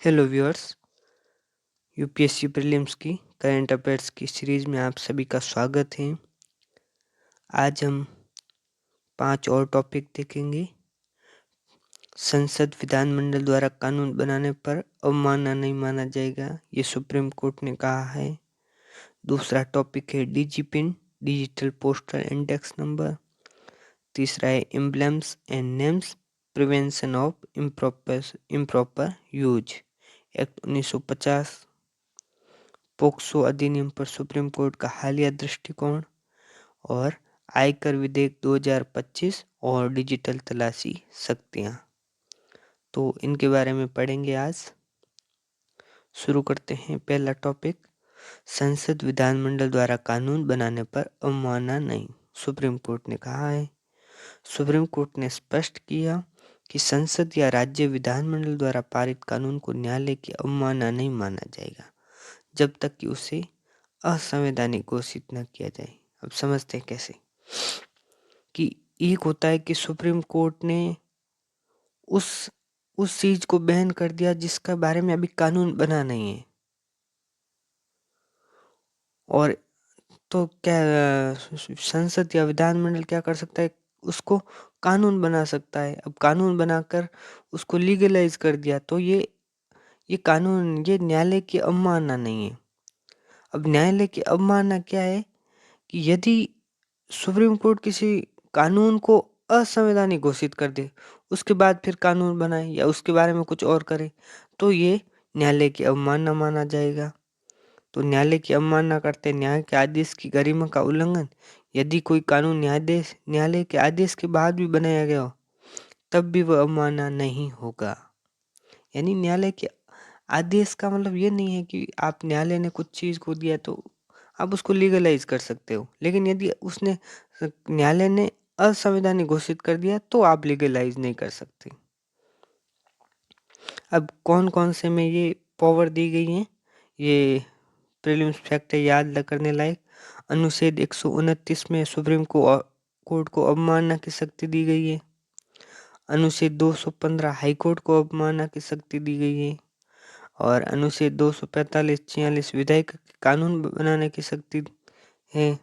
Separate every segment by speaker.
Speaker 1: Hello viewers, UPSC prelims की current affairs की series में आप सभी का स्वागत है। आज हम 5 और टॉपिक देखेंगे। संसद विधानमंडल द्वारा कानून बनाने पर अवमानना नहीं माना जाएगा, ये सुप्रीम कोर्ट ने कहा है। दूसरा टॉपिक है Digi PIN, digital postal index number. तीसरा है emblems and names, prevention of improper use, act 1950। POCSO अधिनियम पर सुप्रीम कोर्ट का हालिया दृष्टिकोण और आयकर विधेयक 2025 और डिजिटल तलाशी शक्तियाँ, तो इनके बारे में पढ़ेंगे आज। शुरू करते हैं। पहला टॉपिक, संसद विधानमंडल द्वारा कानून बनाने पर अवमानना नहीं, सुप्रीम कोर्ट ने कहा है। सुप्रीम कोर्ट ने स्पष्ट किया कि संसद या राज्य विधानमंडल द्वारा पारित कानून को न्यायालय की अवमानना नहीं माना जाएगा जब तक कि उसे असंवैधानिक घोषित न किया जाए। अब समझते हैं कैसे। कि एक होता है कि सुप्रीम कोर्ट ने उस उस चीज को बैन कर दिया जिसका बारे में अभी कानून बना नहीं है, और तो क्या संसद या विधानमंडल क्या कर सकता है, उसको कानून बना सकता है। अब कानून बनाकर उसको लीगलाइज कर दिया तो ये कानून, ये न्यायालय की अवमानना नहीं है। अब न्यायालय की अवमानना क्या है कि यदि सुप्रीम कोर्ट किसी कानून को असंवैधानिक घोषित कर दे, उसके बाद फिर कानून बनाए या उसके बारे में कुछ और करे, तो ये न्यायालय की अवमानना माना जाएगा। तो न्यायालय की अवमानना करते न्याय के आदेश की गरिमा का उल्लंघन। यदि कोई कानून न्यायालय के आदेश के बाद भी बनाया गया हो, तब भी वह अवमानना नहीं होगा। यानी न्यायालय के आदेश का मतलब ये नहीं है कि आप न्यायालय ने कुछ चीज को दिया तो आप उसको लीगलाइज कर सकते हो, लेकिन यदि उसने न्यायालय ने असंवैधानिक घोषित कर दिया तो आप लीगलाइज नहीं कर सकते। अब कौन कौन से में ये पावर दी गई है, ये प्रीलिम्स फैक्ट है याद करने लायक। अनुच्छेद 129 में सुप्रीम कोर्ट को अवमानना की शक्ति दी गई है। अनुच्छेद 215 हाई कोर्ट को अवमानना की शक्ति दी गई है। और अनुच्छेद 245-46 विधायक कानून बनाने की शक्ति है।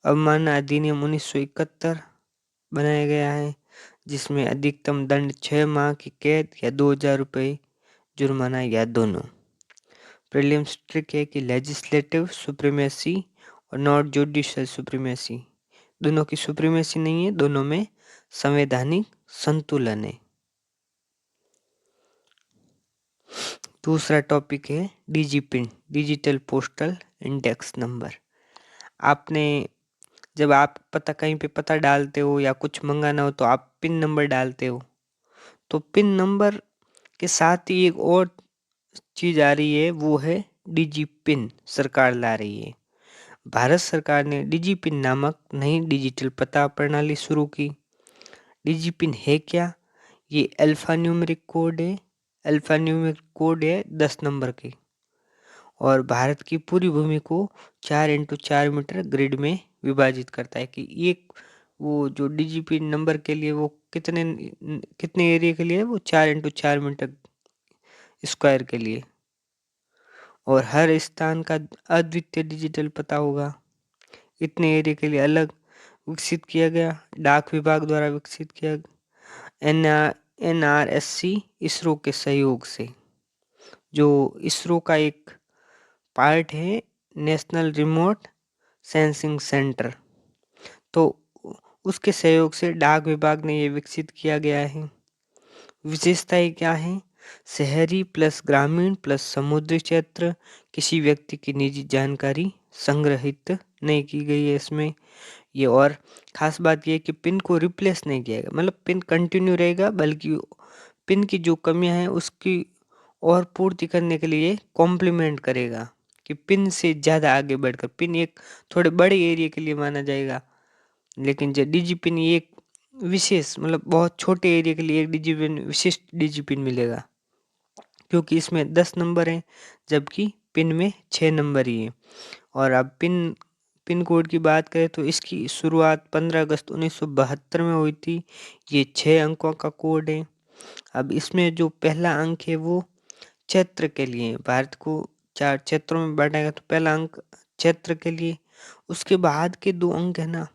Speaker 1: अवमानना अधिनियम 1971 बनाया गया है, जिसमें अधिकतम दंड 6 माह की कैद या 2000 रुपये जुर्माना या दोनों। प्रीलिम्स ट्रिक है कि लेजिस्लेटिव सुप्रीमेसी और नॉट जुडिशियल सुप्रीमेसी, दोनों की सुप्रीमेसी नहीं है, दोनों में संवैधानिक संतुलन है। दूसरा टॉपिक है Digi PIN, digital postal index number. आपने जब आप कहीं पे पता डालते हो या कुछ मंगाना हो तो आप पिन नंबर डालते हो, तो पिन नंबर के साथ ही एक और चीज आ रही है, वो है डीजी पिन। सरकार ला रही है, भारत सरकार ने डीजी पिन नामक नई डिजिटल पता प्रणाली शुरू की। डीजी पिन है क्या? ये अल्फा न्यूमेरिक कोड है। अल्फा न्यूमेरिक कोड है 10 नंबर के, और भारत की पूरी भूमि को 4x4 मीटर ग्रिड में विभाजित करता है। कि एक वो जो डीजीपी नंबर के लिए वो कितने कितने एरिया के लिए है, वो 4x4 मीटर स्क्वायर के लिए, और हर स्थान का अद्वितीय डिजिटल पता होगा। इतने एरिया के लिए अलग विकसित किया गया, डाक विभाग द्वारा विकसित किया। NRSC इसरो के सहयोग से, जो इसरो का एक पार्ट है, नेशनल रिमोट सेंसिंग सेंटर, तो उसके सहयोग से डाक विभाग ने ये विकसित किया गया है। विशेषताएं क्या हैं? शहरी प्लस ग्रामीण प्लस समुद्री क्षेत्र, किसी व्यक्ति की निजी जानकारी संग्रहित नहीं की गई है इसमें। ये और खास बात ये है कि पिन को रिप्लेस नहीं किया गया, मतलब पिन कंटिन्यू रहेगा, बल्कि पिन की जो कमियां हैं उसकी और पूर्ति करने के लिए कॉम्प्लीमेंट करेगा। कि पिन से ज़्यादा आगे बढ़कर पिन एक थोड़े बड़े एरिया के लिए माना जाएगा, लेकिन जो डिजी पिन ये एक विशेष, मतलब बहुत छोटे एरिया के लिए एक डिजी पिन, विशिष्ट डिजी पिन मिलेगा, क्योंकि इसमें 10 नंबर हैं जबकि पिन में 6 नंबर ही है। और अब पिन कोड की बात करें तो इसकी शुरुआत 15 अगस्त 1972 में हुई थी। ये 6 अंकों का कोड है। अब इसमें जो पहला अंक है वो क्षेत्र के लिए है। भारत को 4 क्षेत्रों में बाँटा गया, तो पहला अंक क्षेत्र के लिए, उसके बाद के 2 अंक है ना,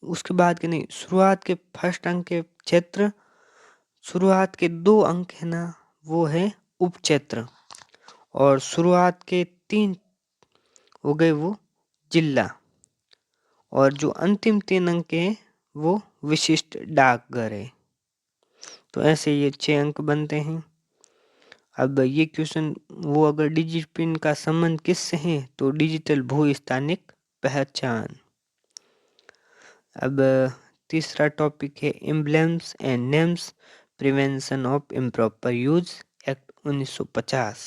Speaker 1: उसके बाद के नहीं, शुरुआत के फर्स्ट अंक के क्षेत्र, शुरुआत के 2 अंक है ना, वो है उपक्षेत्र, और शुरुआत के 3 हो गए वो जिला, और जो अंतिम 3 अंक हैं वो विशिष्ट डाकघर है। तो ऐसे ये 6 अंक बनते हैं। अब ये क्वेश्चन, वो अगर डिजिट पिन का संबंध किससे है, तो डिजिटल भू स्थानिक पहचान। अब तीसरा टॉपिक है emblems and names prevention of improper use act 1950।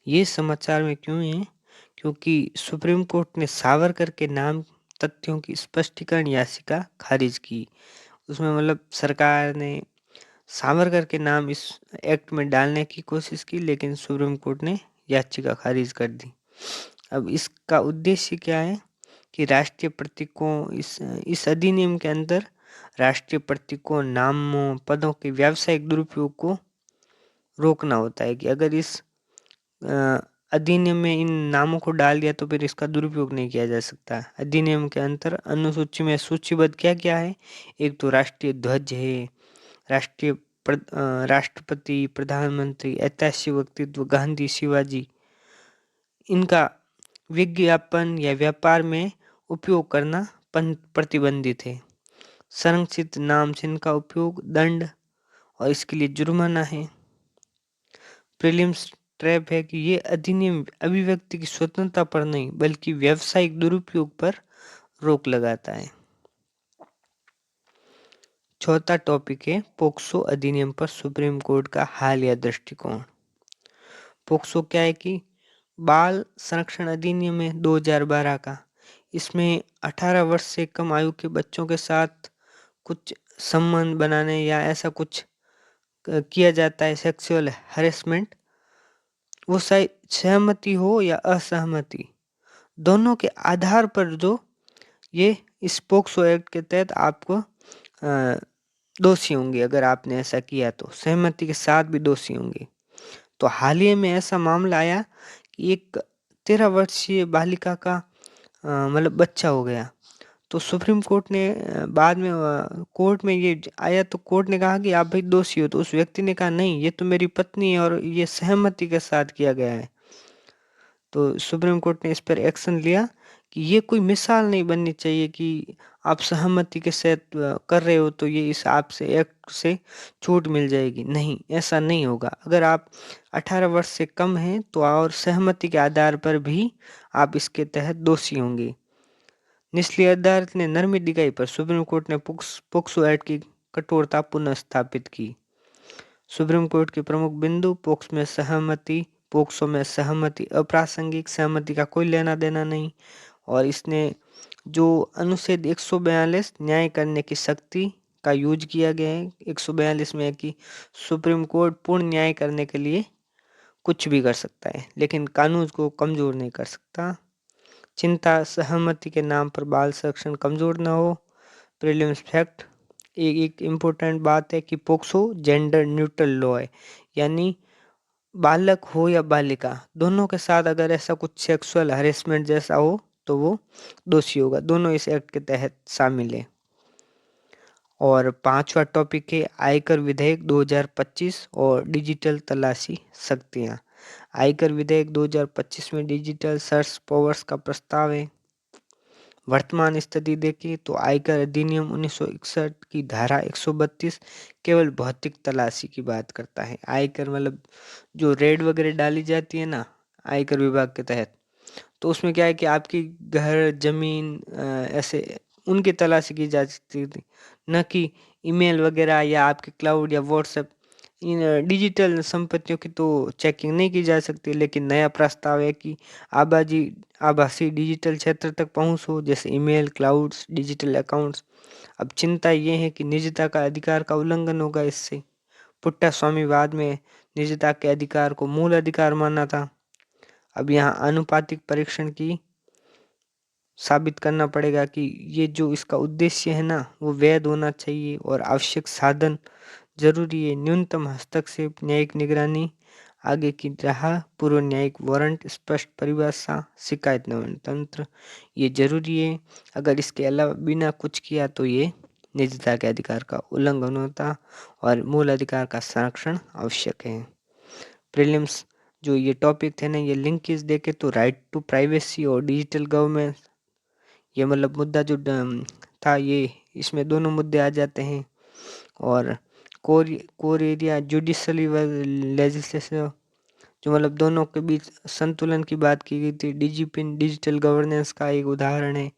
Speaker 1: ये समाचार में क्यों है, क्योंकि सुप्रीम कोर्ट ने सावरकर के नाम तथ्यों की स्पष्टीकरण याचिका खारिज की। उसमें मतलब सरकार ने सावरकर के नाम इस एक्ट में डालने की कोशिश की, लेकिन सुप्रीम कोर्ट ने याचिका खारिज कर दी। अब इसका उद्देश्य क्या है कि राष्ट्रीय प्रतीकों, इस अधिनियम के अंदर राष्ट्रीय प्रतीकों, नामों, पदों के व्यावसायिक दुरुपयोग को रोकना होता है कि अगर इस अधिनियम में इन नामों को डाल दिया तो फिर इसका दुरुपयोग नहीं किया जा सकता। अधिनियम के अंतर अनुसूची में सूचीबद्ध क्या क्या है, एक तो राष्ट्रीय ध्वज है, राष्ट्रीय राष्ट्रपति, प्रधानमंत्री, ऐतिहासिक व्यक्तित्व, गांधी, शिवाजी, इनका विज्ञापन या व्यापार में उपयोग करना प्रतिबंधित है। संरक्षित नाम चिन्ह का उपयोग दंड और इसके लिए जुर्माना है। प्रीलिम्स ट्रैप है कि ये अधिनियम अभिव्यक्ति की स्वतंत्रता पर नहीं बल्कि व्यावसायिक दुरुपयोग पर रोक लगाता है। चौथा टॉपिक है पोक्सो अधिनियम पर सुप्रीम कोर्ट का हालिया दृष्टिकोण। पोक्सो क्या है कि बाल संरक्षण अधिनियम है 2012 का। इसमें 18 वर्ष से कम आयु के बच्चों के साथ कुछ संबंध बनाने या ऐसा कुछ किया जाता है, सेक्सुअल हैरेसमेंट, वो सहमति हो या असहमति, दोनों के आधार पर जो ये इस पोक्सो एक्ट के तहत आपको दोषी होंगे। अगर आपने ऐसा किया तो सहमति के साथ भी दोषी होंगे। तो हाल ही में ऐसा मामला आया कि एक 13 वर्षीय बालिका का मतलब बच्चा हो गया। तो सुप्रीम कोर्ट ने बाद में कोर्ट में ये आया तो कोर्ट ने कहा कि आप भाई दोषी हो। तो उस व्यक्ति ने कहा नहीं, ये तो मेरी पत्नी है और ये सहमति के साथ किया गया है। तो सुप्रीम कोर्ट ने इस पर एक्शन लिया कि ये कोई मिसाल नहीं बननी चाहिए कि आप सहमति के साथ कर रहे हो तो ये इस आपसे एक्ट से छूट मिल जाएगी। नहीं, ऐसा नहीं होगा। अगर आप 18 वर्ष से कम हैं तो और सहमति के आधार पर भी आप इसके तहत दोषी होंगे। निचली अदालत ने नरमी दिखाई पर सुप्रीम कोर्ट ने पोक्सो एक्ट की कठोरता पुनः स्थापित की। सुप्रीम कोर्ट के प्रमुख बिंदु, पोक्सो में सहमति अप्रासंगिक, सहमति का कोई लेना देना नहीं। और इसने जो अनुच्छेद 142 न्याय करने की शक्ति का यूज किया गया है। 142 में है कि सुप्रीम कोर्ट पूर्ण न्याय करने के लिए कुछ भी कर सकता है लेकिन कानून को कमजोर नहीं कर सकता। चिंता, सहमति के नाम पर बाल संरक्षण कमजोर न हो। प्रीलिम्स फैक्ट, एक इम्पोर्टेंट बात है कि पोक्सो जेंडर न्यूट्रल लॉ है, यानी बालक हो या बालिका, दोनों के साथ अगर ऐसा कुछ सेक्सुअल हरेसमेंट जैसा हो तो वो दोषी होगा। दोनों इस एक्ट के तहत शामिल है। और पांचवा टॉपिक है आयकर विधेयक 2025 और डिजिटल तलाशी शक्तियाँ। आयकर विधेयक 2025 में डिजिटल सर्च पावर्स का प्रस्ताव है। वर्तमान स्थिति देखिए तो आयकर अधिनियम 1961 की धारा 132 केवल भौतिक तलाशी की बात करता है। आयकर मतलब जो रेड वगैरह डाली जाती है ना आयकर विभाग के तहत, तो उसमें क्या है कि आपकी घर, जमीन ऐसे उनकी तलाशी की जा सकती थी, न कि ईमेल वगैरह या आपके क्लाउड या व्हाट्सएप, इन डिजिटल संपत्तियों की तो चेकिंग नहीं की जा सकती। लेकिन नया प्रस्ताव है कि आभासी डिजिटल क्षेत्र तक पहुंच हो, जैसे ईमेल, क्लाउड्स, डिजिटल अकाउंट्स। अब चिंता ये है कि निजता का अधिकार का उल्लंघन होगा इससे। पुट्टा स्वामीवाद में निजता के अधिकार को मूल अधिकार माना था। अब यहाँ आनुपातिक परीक्षण की साबित करना पड़ेगा कि ये जो इसका उद्देश्य है ना वो वैध होना चाहिए और आवश्यक साधन जरूरी है न्यूनतम हस्तक्षेप, न्यायिक निगरानी, आगे की राह, पूर्व न्यायिक वारंट, स्पष्ट परिभाषा, शिकायत निवारण तंत्र, ये जरूरी है। अगर इसके अलावा बिना कुछ किया तो ये निजता के अधिकार का उल्लंघन होता और मूल अधिकार का संरक्षण आवश्यक है। प्रीलिम्स जो ये टॉपिक थे ना, ये लिंकेज देखे तो राइट टू प्राइवेसी और डिजिटल गवर्नेंस, ये मतलब मुद्दा जो था ये, इसमें दोनों मुद्दे आ जाते हैं। और core core area judicially legislation, जो मतलब दोनों के बीच संतुलन की बात की गई थी। डीजीपिन डिजिटल गवर्नेंस का एक उदाहरण है।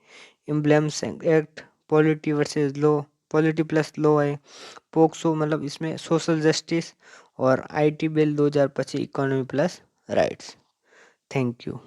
Speaker 1: Emblems act, polity versus law, polity plus law है। पोक्सो मतलब इसमें सोशल जस्टिस, और IT bill 2025 economy plus rights. Thank you.